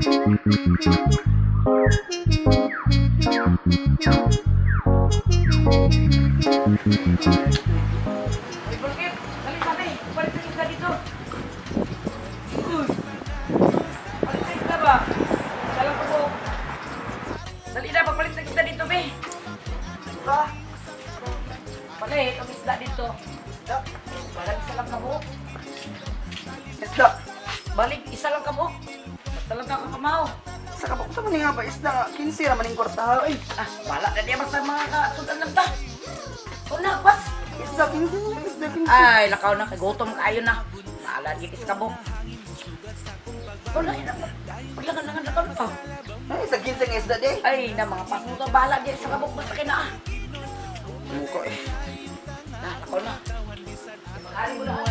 Bulkit, dali sabi, balik sa isda dito. Uy, balik sa isda ba? Salang ko po. Dali na, pagbalik sa isda dito, be. Ba? Balik, ang isda dito. Isda? Balik, isa lang ka mo. Isda? Balik, isa lang ka mo. Basta lang ka kamaw. Sa kabak sa maning nga ba isda nga 15 ra maning kwartaha eh. Ah, bala na diya basta mga kasudan lang ta. Una, pas. Isda 15, isda 15. Ay, lakaw na, kagutom kayo na. Maalan, gikis ka mo. Wala, ina mo. Paglangan-langan lakaw na. Ay, sa 15 nga isda di. Ay, na mga pasuto, bahala diya sa kabok, basta kina. Muko eh. Ah, lakaw na. Maaari mo na.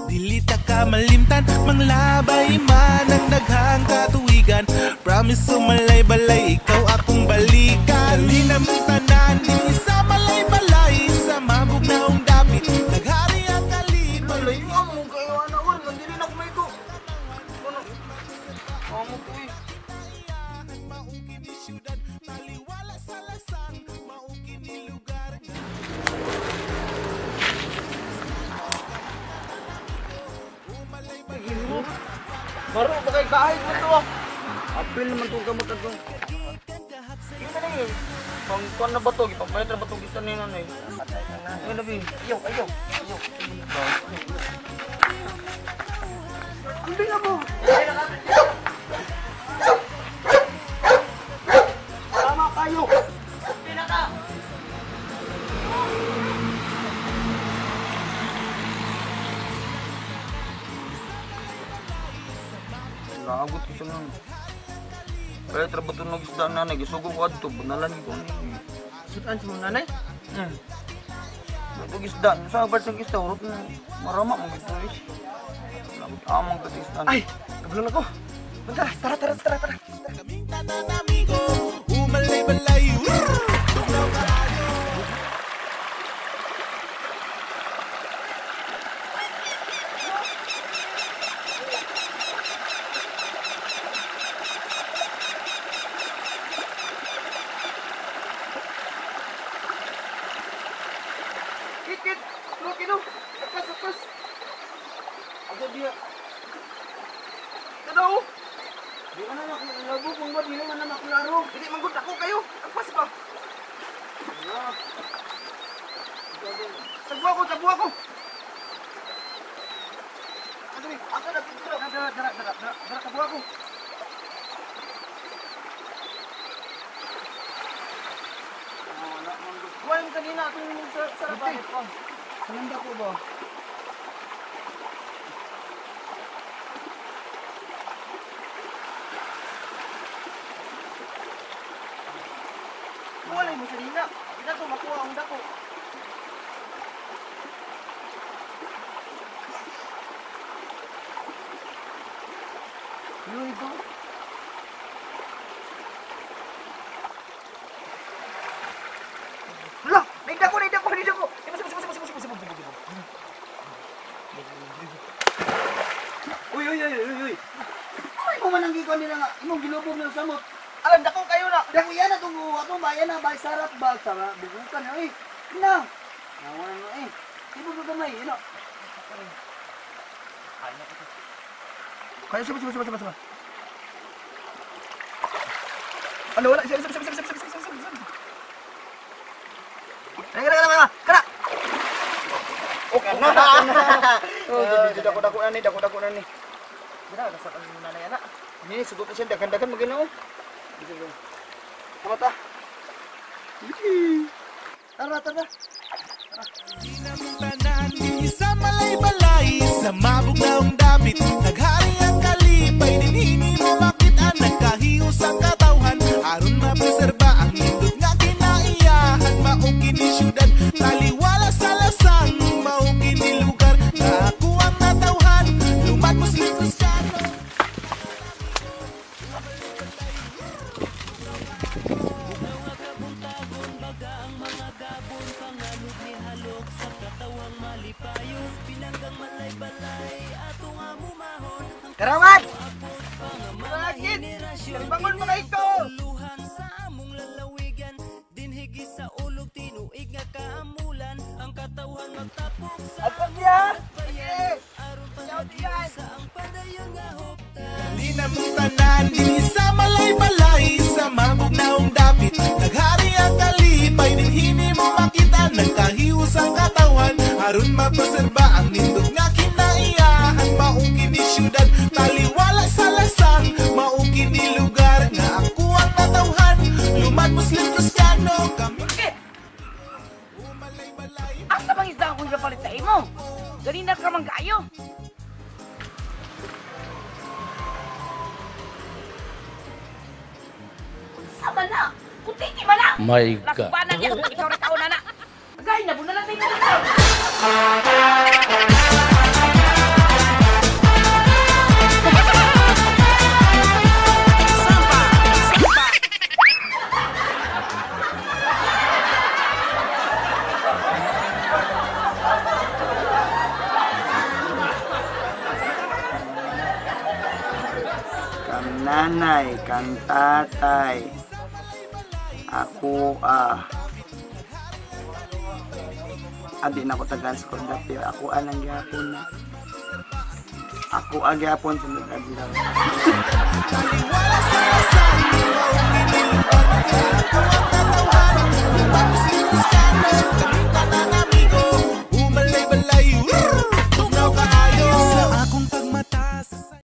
Dilita ka malimtan, manglabay man ang daghang katuwigan. Promise sumalay-balay, ikaw akong balikan. Dali na mong tanan, di sa malay-balay. Sa mabog na ang dapit, naghari ang kalipay. Lay mo mo kayo ana or nandili na ko may ko. Ano? Amo ko eh. Maukin ni syudad, taliwala sa lasang, maukin ni lugar. Maro ba kay kaay mo to? Apil naman tong gamot ato. Kita na eh. Pang kuan na ba to? Ipapayat na ba to gisa ni nanay? Ay nabi. Ayaw. Ambil na mo. Tama kayo. Pinaka. Naagot ko siya nun. Kaya trabato ng isda nanay, gisugo ko adto, banalan ko ni. Sudan sa mga nanay? Ito isda, sa abad ng isda, urot na marama mo ito eh. Naagot amang ka isda. Ay, kabulong ako. Tara. Kaming tanan amigo, umalay-balay. Tugnaw kaayo. Kit, kino. Apas. Agad dia. Tadaw. Di ka na nakulabo kung ba, di naman na nakularo. Hindi manggut ako kayo. Apas ba? Tagwa ko. Ako na pinturo. Dara, tagwa ko. Kuha yung kanina itong sarapan. Kananda ko ba? Kuha lang mo kanina. Hindi na ito makuha ang dako. Yun ito. Lah, naik dako. Siapa. Uy. Ay, kumanang gikon nila nga. Imong gilubog ng samot. Alam, dako kayo na. Dako yan na itong atong bayan na. Bay sarap ba? Sarap. Bubukan na. Uy, ina. Nawanan mo eh. Ibo mo gamay. Ina. Kaya, sama. Ano, wala. Sama. Kena. Okay na. Dako na ni. Dira sa nanay anak. Ini sugot siya dagan-dagan magina oh. Tama ta. Tara. Tanan, isa malay-balay. Sa mabog na ang dapit, naghari ang kalipay. Dinhini mo makita, nagkahiyo sa katawhan. Aron mapreserba ang indot nga kinaiyahan. Maukin ni syudad, taliwala sa lasang. Maukin ni lugar, ako ang natawhan. Lumat Muslim Kristiyano. Bangon mga ikaw! Sa among lalawigan dinhigi sa ulog tinuig nga kaamulan ang katawhan magtapok sa At yan! aron panagdiyan sa ang padayon nga huptan. Di na mong tanan, dili sa malay-balay, sa mabugnaong dapit. Naghari ang kalipay, din hini mo makita, nagkahius ang katawan, aron mapreserba ang nindot nga kinaiyahan. Maungkin ni syudad, taliwala sa lasang, maungkin ni lugar, nga ako ang natawhan. Luman Muslim Kristiyano, kami umalay-balay. Asa bang isda akong kapalit sa imo? Ganina ka man kaayo. Sama na! Kutiti man na! My God. Lakbanan niya kung ikaw na taon na na! Agay, nabunalan tayo na ikaw! Kang nanay, kang tatay. Ako, adi na ko tagaan sa kong dapir. Ako anang gyapon na. Ako agyapon sa nag-adlaw. Taliwala sa